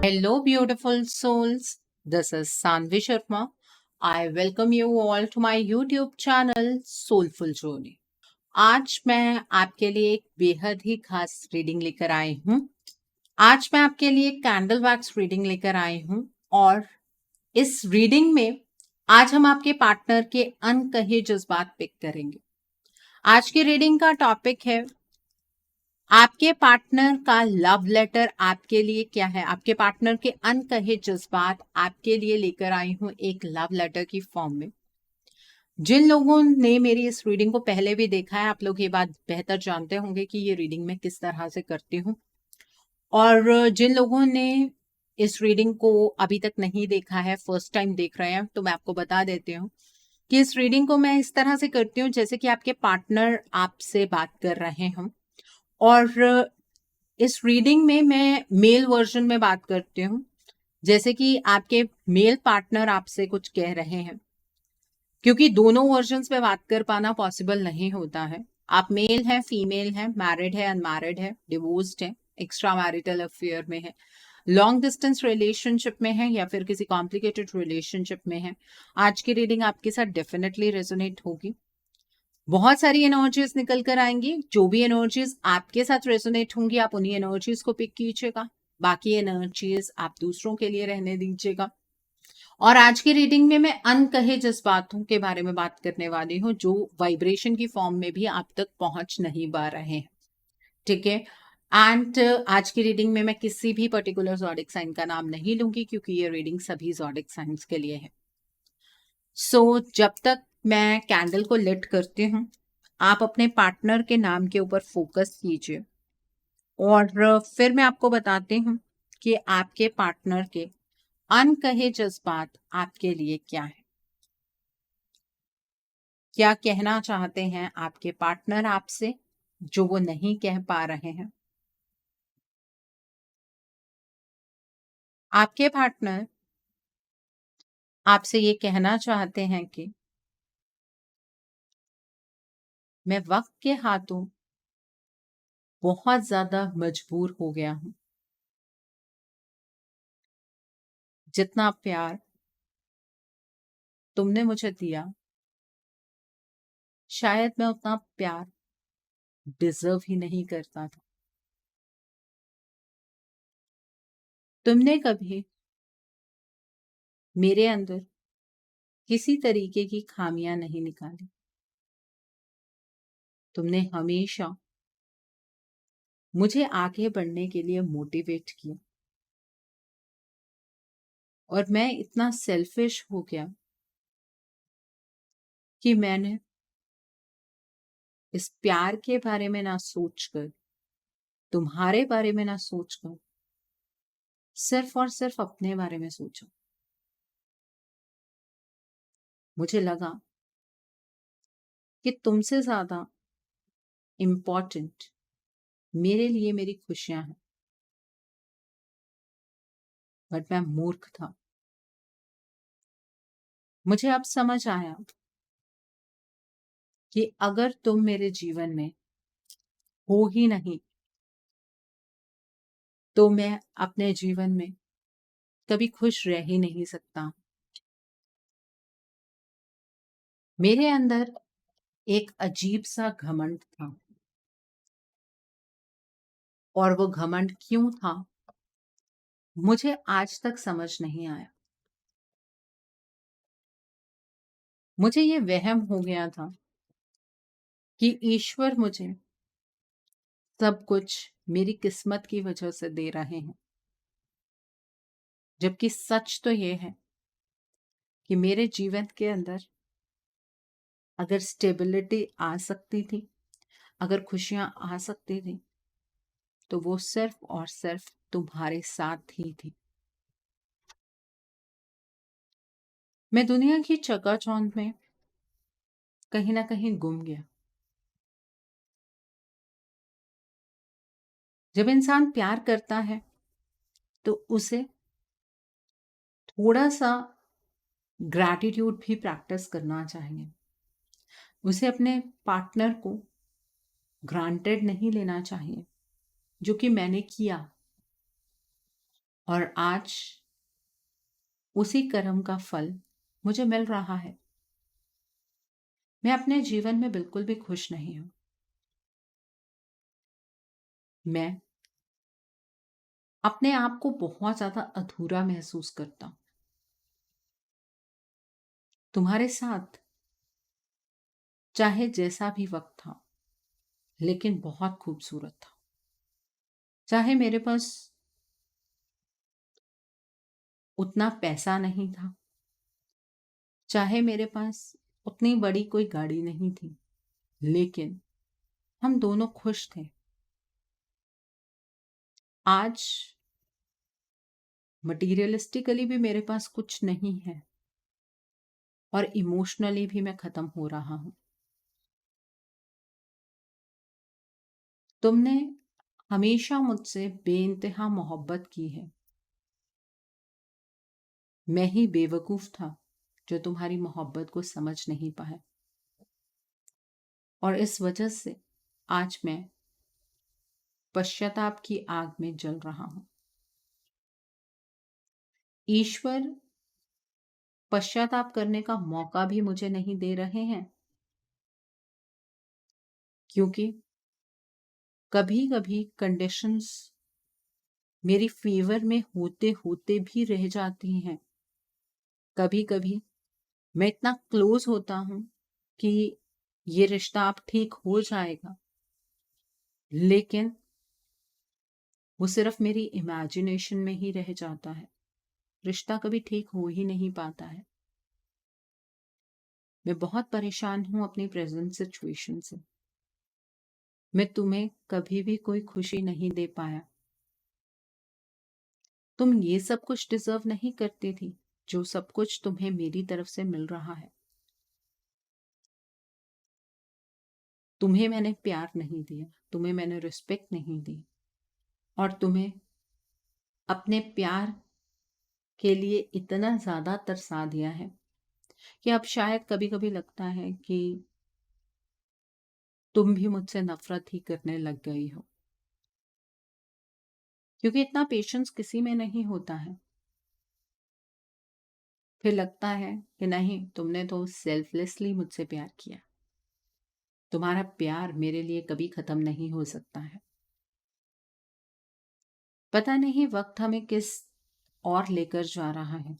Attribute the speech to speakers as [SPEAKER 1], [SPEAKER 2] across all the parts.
[SPEAKER 1] Hello, beautiful souls. This is Sanvi Sharma. I welcome you all to my YouTube channel Soulful Journey. आज मैं आपके लिए एक बेहद ही खास रीडिंग लेकर आई हूँ। आज मैं आपके लिए कैंडल वैक्स रीडिंग लेकर आई हूँ और इस रीडिंग में आज हम आपके पार्टनर के अनकहे जज्बात पिक करेंगे। आज की रीडिंग का टॉपिक है आपके पार्टनर का लव लेटर आपके लिए क्या है। आपके पार्टनर के अनकहे जज्बात आपके लिए लेकर आई हूं एक लव लेटर की फॉर्म में। जिन लोगों ने मेरी इस रीडिंग को पहले भी देखा है, आप लोग ये बात बेहतर जानते होंगे कि ये रीडिंग मैं किस तरह से करती हूँ। और जिन लोगों ने इस रीडिंग को अभी तक नहीं देखा है, फर्स्ट टाइम देख रहे हैं, तो मैं आपको बता देती हूँ कि इस रीडिंग को मैं इस तरह से करती हूँ जैसे कि आपके पार्टनर आपसे बात कर रहे हैं। और इस रीडिंग में मैं मेल वर्जन में बात करती हूँ, जैसे कि आपके मेल पार्टनर आपसे कुछ कह रहे हैं, क्योंकि दोनों वर्जन्स में बात कर पाना पॉसिबल नहीं होता है। आप मेल हैं, फीमेल हैं, मैरिड है, अनमैरिड है, डिवोर्स्ड है, एक्स्ट्रा मैरिटल अफेयर में है, लॉन्ग डिस्टेंस रिलेशनशिप में है या फिर किसी कॉम्प्लिकेटेड रिलेशनशिप में है। आज की रीडिंग आपके साथ डेफिनेटली रेजोनेट होगी। बहुत सारी एनर्जीज निकल कर आएंगी। जो भी एनर्जीज आपके साथ रेजोनेट होंगी, आप उन्हीं एनर्जीज को पिक कीजिएगा। बाकी एनर्जीज आप दूसरों के लिए रहने दीजिएगा। और आज की रीडिंग में मैं अनकहे जज्बातों के बारे में बात करने वाली हूँ, जो वाइब्रेशन की फॉर्म में भी आप तक पहुंच नहीं पा रहे हैं। ठीक है। एंड आज की रीडिंग में मैं किसी भी पर्टिकुलर ज़ोडिक साइन का नाम नहीं लूंगी, क्योंकि ये रीडिंग सभी ज़ोडिक साइंस के लिए है। जब तक मैं कैंडल को लिट करती हूँ, आप अपने पार्टनर के नाम के ऊपर फोकस कीजिए और फिर मैं आपको बताती हूँ कि आपके पार्टनर के अनकहे जज्बात आपके लिए क्या है। क्या कहना चाहते हैं आपके पार्टनर आपसे जो वो नहीं कह पा रहे हैं। आपके पार्टनर आपसे ये कहना चाहते हैं कि मैं वक्त के हाथों बहुत ज्यादा मजबूर हो गया हूं। जितना प्यार तुमने मुझे दिया, शायद मैं उतना प्यार डिजर्व ही नहीं करता था। तुमने कभी मेरे अंदर किसी तरीके की खामियां नहीं निकाली। तुमने हमेशा मुझे आगे बढ़ने के लिए मोटिवेट किया और मैं इतना सेल्फिश हो गया कि मैंने इस प्यार के बारे में ना सोचकर, तुम्हारे बारे में ना सोचकर, सिर्फ और सिर्फ अपने बारे में सोचा। मुझे लगा कि तुमसे ज्यादा इम्पोर्टेंट मेरे लिए मेरी खुशियां हैं। बट मैं मूर्ख था। मुझे अब समझ आया कि अगर तुम मेरे जीवन में हो ही नहीं, तो मैं अपने जीवन में कभी खुश रह ही नहीं सकता। मेरे अंदर एक अजीब सा घमंड था, और वो घमंड क्यों था मुझे आज तक समझ नहीं आया। मुझे ये वहम हो गया था कि ईश्वर मुझे सब कुछ मेरी किस्मत की वजह से दे रहे हैं, जबकि सच तो ये है कि मेरे जीवन के अंदर अगर स्टेबिलिटी आ सकती थी, अगर खुशियां आ सकती थी, तो वो सिर्फ और सिर्फ तुम्हारे साथ ही थी। मैं दुनिया की चकाचौंध में कहीं ना कहीं गुम गया। जब इंसान प्यार करता है तो उसे थोड़ा सा ग्रैटिट्यूड भी प्रैक्टिस करना चाहिए। उसे अपने पार्टनर को ग्रांटेड नहीं लेना चाहिए, जो कि मैंने किया। और आज उसी कर्म का फल मुझे मिल रहा है। मैं अपने जीवन में बिल्कुल भी खुश नहीं हूं। मैं अपने आप को बहुत ज्यादा अधूरा महसूस करता हूं। तुम्हारे साथ चाहे जैसा भी वक्त था, लेकिन बहुत खूबसूरत था। चाहे मेरे पास उतना पैसा नहीं था, चाहे मेरे पास उतनी बड़ी कोई गाड़ी नहीं थी, लेकिन हम दोनों खुश थे। आज मटीरियलिस्टिकली भी मेरे पास कुछ नहीं है और इमोशनली भी मैं खत्म हो रहा हूं। तुमने हमेशा मुझसे बेइंतहा मोहब्बत की है। मैं ही बेवकूफ था जो तुम्हारी मोहब्बत को समझ नहीं पाया, और इस वजह से आज मैं पश्चाताप की आग में जल रहा हूं। ईश्वर पश्चाताप करने का मौका भी मुझे नहीं दे रहे हैं, क्योंकि कभी कभी कंडीशंस मेरी फेवर में होते होते भी रह जाती हैं। कभी कभी मैं इतना क्लोज होता हूं कि ये रिश्ता अब ठीक हो जाएगा, लेकिन वो सिर्फ मेरी इमेजिनेशन में ही रह जाता है। रिश्ता कभी ठीक हो ही नहीं पाता है। मैं बहुत परेशान हूं अपनी प्रेजेंट सिचुएशन से। मैं तुम्हें कभी भी कोई खुशी नहीं दे पाया। तुम ये सब कुछ डिजर्व नहीं करती थी, जो सब कुछ तुम्हें मेरी तरफ से मिल रहा है। तुम्हें मैंने प्यार नहीं दिया, तुम्हें मैंने रिस्पेक्ट नहीं दी, और तुम्हें अपने प्यार के लिए इतना ज्यादा तरसा दिया है कि अब शायद कभी कभी लगता है कि तुम भी मुझसे नफरत ही करने लग गई हो, क्योंकि इतना पेशेंस किसी में नहीं होता है। फिर लगता है कि नहीं, तुमने तो सेल्फलेसली मुझसे प्यार किया। तुम्हारा प्यार मेरे लिए कभी खत्म नहीं हो सकता है। पता नहीं वक्त हमें किस और लेकर जा रहा है।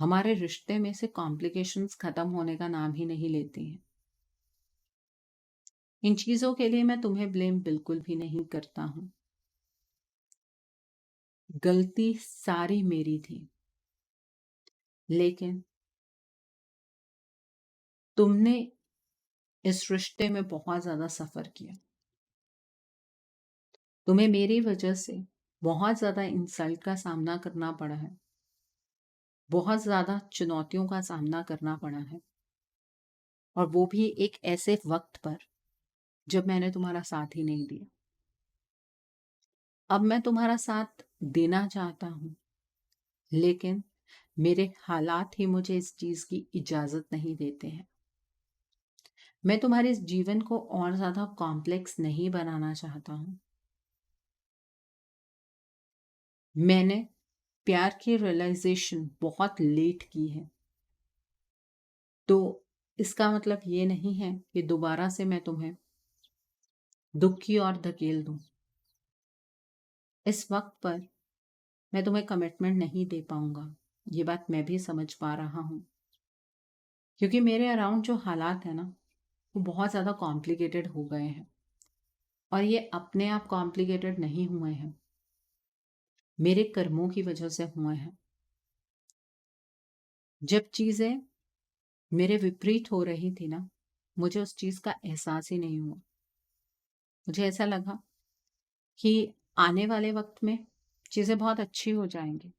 [SPEAKER 1] हमारे रिश्ते में से कॉम्प्लिकेशंस खत्म होने का नाम ही नहीं लेती हैं। इन चीजों के लिए मैं तुम्हें ब्लेम बिल्कुल भी नहीं करता हूं। गलती सारी मेरी थी, लेकिन तुमने इस रिश्ते में बहुत ज्यादा सफर किया। तुम्हें मेरी वजह से बहुत ज्यादा इंसल्ट का सामना करना पड़ा है, बहुत ज्यादा चुनौतियों का सामना करना पड़ा है, और वो भी एक ऐसे वक्त पर जब मैंने तुम्हारा साथ ही नहीं दिया। अब मैं तुम्हारा साथ देना चाहता हूं, लेकिन मेरे हालात ही मुझे इस चीज की इजाजत नहीं देते हैं। मैं तुम्हारे इस जीवन को और ज्यादा कॉम्प्लेक्स नहीं बनाना चाहता हूं। मैंने प्यार की रियलाइजेशन बहुत लेट की है, तो इसका मतलब ये नहीं है कि दोबारा से मैं तुम्हें दुखी और धकेल दूं। इस वक्त पर मैं तुम्हें कमिटमेंट नहीं दे पाऊंगा, ये बात मैं भी समझ पा रहा हूं, क्योंकि मेरे अराउंड जो हालात है ना, वो बहुत ज़्यादा कॉम्प्लिकेटेड हो गए हैं। और ये अपने आप कॉम्प्लिकेटेड नहीं हुए हैं, मेरे कर्मों की वजह से हुए हैं। जब चीज़ें मेरे विपरीत हो रही थी ना, मुझे उस चीज़ का एहसास ही नहीं हुआ। मुझे ऐसा लगा कि आने वाले वक्त में चीज़ें बहुत अच्छी हो जाएंगी।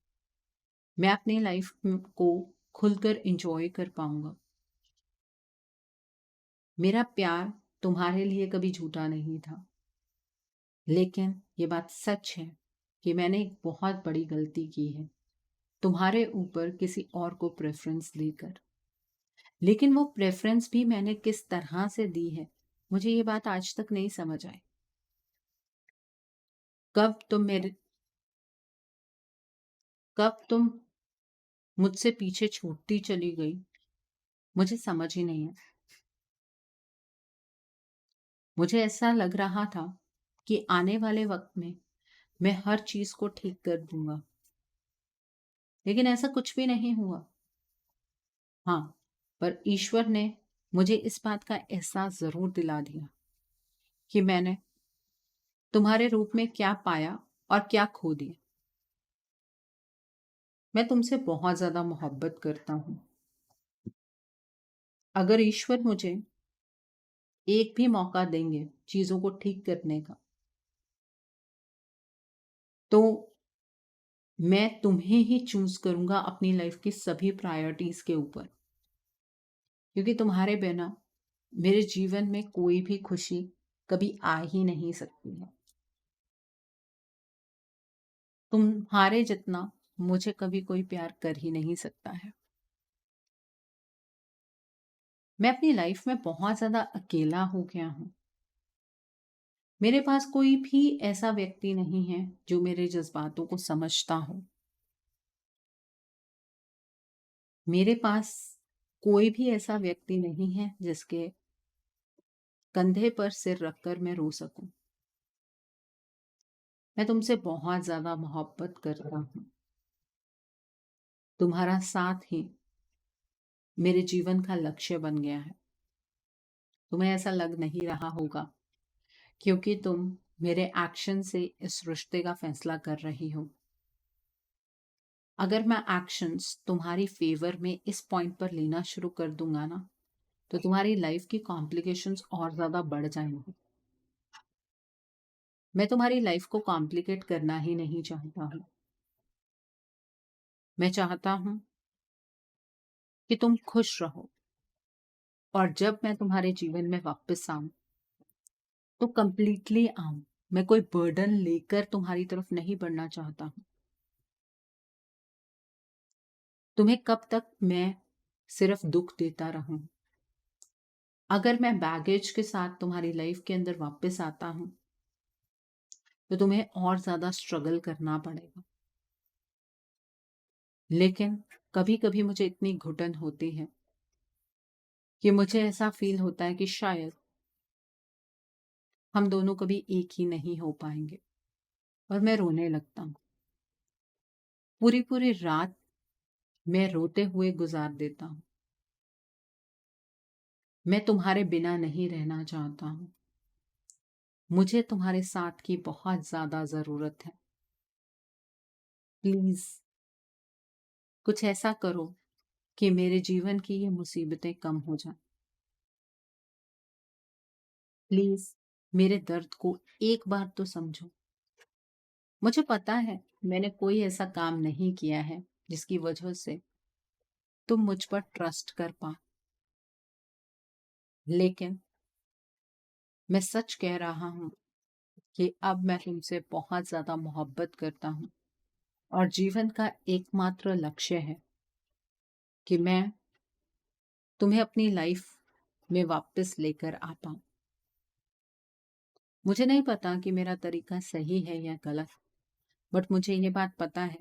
[SPEAKER 1] मैं अपनी लाइफ को खुलकर इंजॉय कर पाऊंगा। मेरा प्यार तुम्हारे लिए कभी झूठा नहीं था, लेकिन ये बात सच है कि मैंने एक बहुत बड़ी गलती की है, तुम्हारे ऊपर किसी और को प्रेफरेंस देकर। लेकिन वो प्रेफरेंस भी मैंने किस तरह से दी है, मुझे ये बात आज तक नहीं समझ आई। कब तुम मेरे कब तुम मुझसे पीछे छूटती चली गई, मुझे समझ ही नहीं है। मुझे ऐसा लग रहा था कि आने वाले वक्त में मैं हर चीज को ठीक कर दूंगा, लेकिन ऐसा कुछ भी नहीं हुआ। हाँ, पर ईश्वर ने मुझे इस बात का एहसास जरूर दिला दिया कि मैंने तुम्हारे रूप में क्या पाया और क्या खो दिया। मैं तुमसे बहुत ज्यादा मोहब्बत करता हूँ। अगर ईश्वर मुझे एक भी मौका देंगे चीजों को ठीक करने का, तो मैं तुम्हें ही चूज करूंगा अपनी लाइफ की सभी प्रायोरिटीज के ऊपर, क्योंकि तुम्हारे बिना मेरे जीवन में कोई भी खुशी कभी आ ही नहीं सकती है। तुम्हारे जितना मुझे कभी कोई प्यार कर ही नहीं सकता है। मैं अपनी लाइफ में बहुत ज्यादा अकेला हो गया हूँ। मेरे पास कोई भी ऐसा व्यक्ति नहीं है जो मेरे जज्बातों को समझता हो। मेरे पास कोई भी ऐसा व्यक्ति नहीं है जिसके कंधे पर सिर रखकर मैं रो सकूं। मैं तुमसे बहुत ज्यादा मोहब्बत करता हूँ। तुम्हारा साथ ही मेरे जीवन का लक्ष्य बन गया है। तुम्हें ऐसा लग नहीं रहा होगा, क्योंकि तुम मेरे एक्शन से इस रिश्ते का फैसला कर रही हो। अगर मैं एक्शंस तुम्हारी फेवर में इस पॉइंट पर लेना शुरू कर दूंगा ना, तो तुम्हारी लाइफ की कॉम्प्लिकेशंस और ज्यादा बढ़ जाएंगी। मैं तुम्हारी लाइफ को कॉम्प्लिकेट करना ही नहीं चाहता हूँ। मैं चाहता हूँ कि तुम खुश रहो, और जब मैं तुम्हारे जीवन में वापस आऊं तो कंप्लीटली आऊं। मैं कोई बर्डन लेकर तुम्हारी तरफ नहीं बढ़ना चाहता हूं। तुम्हें कब तक मैं सिर्फ दुख देता रहूं? अगर मैं बैगेज के साथ तुम्हारी लाइफ के अंदर वापस आता हूं, तो तुम्हें और ज्यादा स्ट्रगल करना पड़ेगा। लेकिन कभी कभी मुझे इतनी घुटन होती है कि मुझे ऐसा फील होता है कि शायद हम दोनों कभी एक ही नहीं हो पाएंगे, और मैं रोने लगता हूँ। पूरी पूरी रात मैं रोते हुए गुजार देता हूँ। मैं तुम्हारे बिना नहीं रहना चाहता हूँ। मुझे तुम्हारे साथ की बहुत ज्यादा जरूरत है। प्लीज कुछ ऐसा करो कि मेरे जीवन की ये मुसीबतें कम हो जाएं। प्लीज मेरे दर्द को एक बार तो समझो। मुझे पता है मैंने कोई ऐसा काम नहीं किया है जिसकी वजह से तुम मुझ पर ट्रस्ट कर पा, लेकिन मैं सच कह रहा हूँ कि अब मैं तुमसे बहुत ज्यादा मोहब्बत करता हूँ, और जीवन का एकमात्र लक्ष्य है कि मैं तुम्हें अपनी लाइफ में वापस लेकर आ पाऊं। मुझे नहीं पता कि मेरा तरीका सही है या गलत, बट मुझे ये बात पता है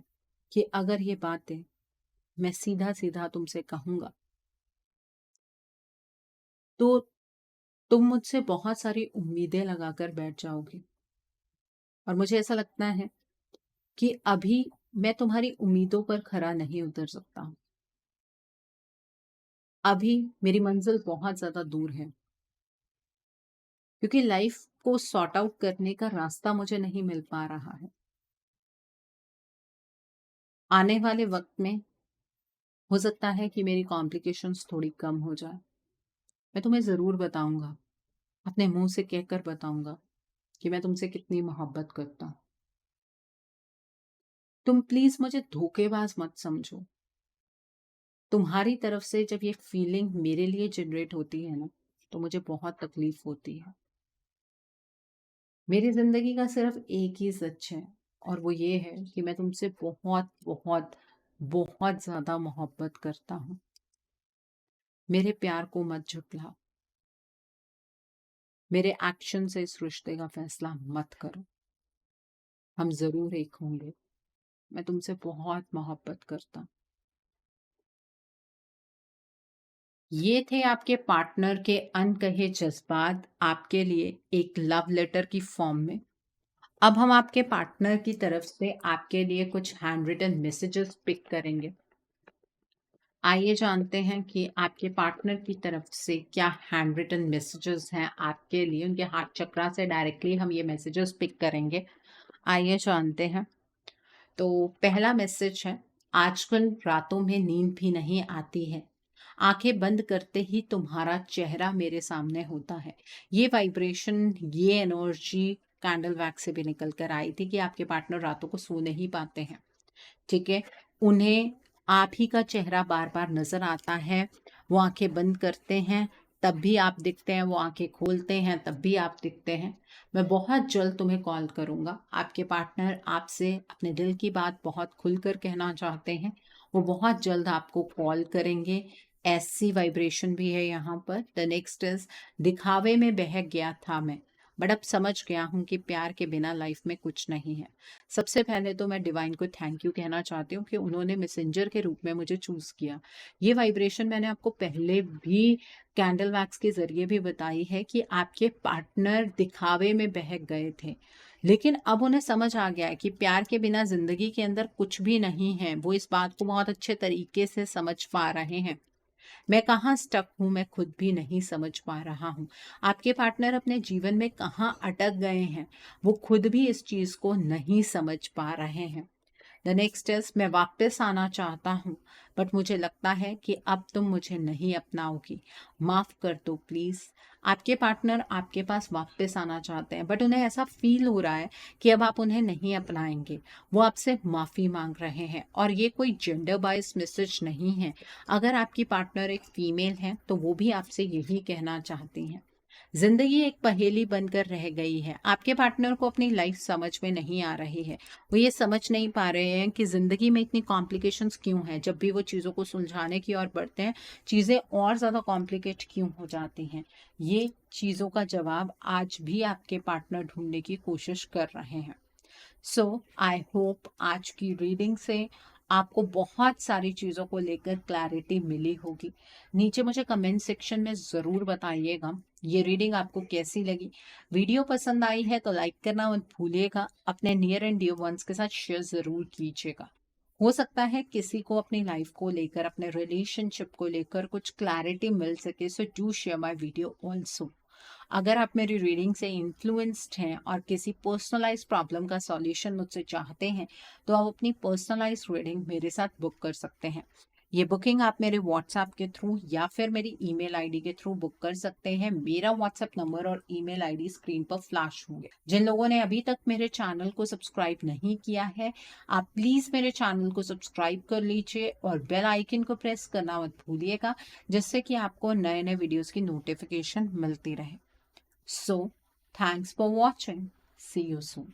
[SPEAKER 1] कि अगर ये बातें मैं सीधा सीधा तुमसे कहूंगा, तो तुम मुझसे बहुत सारी उम्मीदें लगाकर बैठ जाओगी। और मुझे ऐसा लगता है कि अभी मैं तुम्हारी उम्मीदों पर खरा नहीं उतर सकता हूं। अभी मेरी मंजिल बहुत ज्यादा दूर है, क्योंकि लाइफ को सॉर्ट आउट करने का रास्ता मुझे नहीं मिल पा रहा है। आने वाले वक्त में हो सकता है कि मेरी कॉम्प्लिकेशंस थोड़ी कम हो जाए। मैं तुम्हें जरूर बताऊंगा, अपने मुंह से कहकर बताऊंगा कि मैं तुमसे कितनी मोहब्बत करता हूँ। तुम प्लीज मुझे धोखेबाज मत समझो। तुम्हारी तरफ से जब ये फीलिंग मेरे लिए जनरेट होती है ना, तो मुझे बहुत तकलीफ होती है। मेरी जिंदगी का सिर्फ एक ही सच है, और वो ये है कि मैं तुमसे बहुत बहुत बहुत ज्यादा मोहब्बत करता हूँ। मेरे प्यार को मत झुठलाओ। मेरे एक्शन से इस रिश्ते का फैसला मत करो। हम जरूर एक होंगे। मैं तुमसे बहुत मोहब्बत करता हूँ। ये थे आपके पार्टनर के अनकहे जज्बात आपके लिए एक लव लेटर की फॉर्म में। अब हम आपके पार्टनर की तरफ से आपके लिए कुछ हैंड रिटन मैसेजेस पिक करेंगे। आइए जानते हैं कि आपके पार्टनर की तरफ से क्या हैंड रिटन मैसेजेस हैं आपके लिए। उनके हाथ चक्रा से डायरेक्टली हम ये मैसेजेस पिक करेंगे। आइए जानते हैं। तो पहला मैसेज है, आजकल रातों में नींद भी नहीं आती है, आंखें बंद करते ही तुम्हारा चेहरा मेरे सामने होता है। ये वाइब्रेशन, ये एनर्जी कैंडल वैक्स से भी निकल कर आई थी कि आपके पार्टनर रातों को सो नहीं पाते हैं। ठीक है, उन्हें आप ही का चेहरा बार बार नजर आता है। वो आंखें बंद करते हैं तब भी आप दिखते हैं, वो आंखें खोलते हैं तब भी आप दिखते हैं। मैं बहुत जल्द तुम्हें कॉल करूंगा। आपके पार्टनर आपसे अपने दिल की बात बहुत खुलकर कहना चाहते हैं। वो बहुत जल्द आपको कॉल करेंगे। ऐसी वाइब्रेशन भी है यहाँ पर। द नेक्स्ट इज, दिखावे में बहक गया था मैं, बट अब समझ गया हूँ कि प्यार के बिना लाइफ में कुछ नहीं है। सबसे पहले तो मैं डिवाइन को थैंक यू कहना चाहती हूँ कि उन्होंने मैसेंजर के रूप में मुझे चूज किया। ये वाइब्रेशन मैंने आपको पहले भी कैंडल वैक्स के जरिए भी बताई है कि आपके पार्टनर दिखावे में बहक गए थे, लेकिन अब उन्हें समझ आ गया है कि प्यार के बिना जिंदगी के अंदर कुछ भी नहीं है। वो इस बात को बहुत अच्छे तरीके से समझ पा रहे हैं। मैं कहाँ स्टक हूँ, मैं खुद भी नहीं समझ पा रहा हूँ। आपके पार्टनर अपने जीवन में कहाँ अटक गए हैं, वो खुद भी इस चीज को नहीं समझ पा रहे हैं। द नेक्स्ट इज, मैं वापस आना चाहता हूँ, बट मुझे लगता है कि अब तुम मुझे नहीं अपनाओगी, माफ कर दो प्लीज। आपके पार्टनर आपके पास वापस आना चाहते हैं, बट उन्हें ऐसा फील हो रहा है कि अब आप उन्हें नहीं अपनाएंगे। वो आपसे माफी मांग रहे हैं, और ये कोई जेंडर बाइज मैसेज नहीं है। अगर आपकी पार्टनर एक फीमेल है तो वो भी आपसे यही कहना चाहती हैं। जिंदगी एक पहेली बनकर रह गई है। आपके पार्टनर को अपनी लाइफ समझ में नहीं आ रही है। वो ये समझ नहीं पा रहे हैं कि जिंदगी में इतनी कॉम्प्लिकेशंस क्यों हैं। जब भी वो चीज़ों को सुलझाने की ओर बढ़ते हैं, चीज़ें और ज़्यादा कॉम्प्लिकेट क्यों हो जाती हैं। ये चीज़ों का जवाब आज भी आपके पार्टनर ढूंढने की कोशिश कर रहे हैं। सो आई होप आज की रीडिंग से आपको बहुत सारी चीज़ों को लेकर क्लैरिटी मिली होगी। नीचे मुझे कमेंट सेक्शन में ज़रूर बताइएगा ये रीडिंग आपको कैसी लगी। वीडियो पसंद आई है तो लाइक करना मत भूलिएगा। अपने नियर एंड डियर वंस के साथ शेयर ज़रूर कीजिएगा। हो सकता है किसी को अपनी लाइफ को लेकर, अपने रिलेशनशिप को लेकर कुछ क्लैरिटी मिल सके। So do share my video also. अगर आप मेरी रीडिंग से इन्फ्लुएंस्ड हैं और किसी पर्सनलाइज प्रॉब्लम का सॉल्यूशन मुझसे चाहते हैं, तो आप अपनी पर्सनलाइज रीडिंग मेरे साथ बुक कर सकते हैं। ये बुकिंग आप मेरे व्हाट्सएप के थ्रू या फिर मेरी ईमेल आईडी के थ्रू बुक कर सकते हैं। मेरा व्हाट्सएप नंबर और ईमेल आईडी स्क्रीन पर फ्लैश होंगे। जिन लोगों ने अभी तक मेरे चैनल को सब्सक्राइब नहीं किया है, आप प्लीज मेरे चैनल को सब्सक्राइब कर लीजिए और बेल आइकन को प्रेस करना मत भूलिएगा, जिससे कि आपको नए नए वीडियोस की नोटिफिकेशन मिलती रहे। So, thanks for watching. See you soon.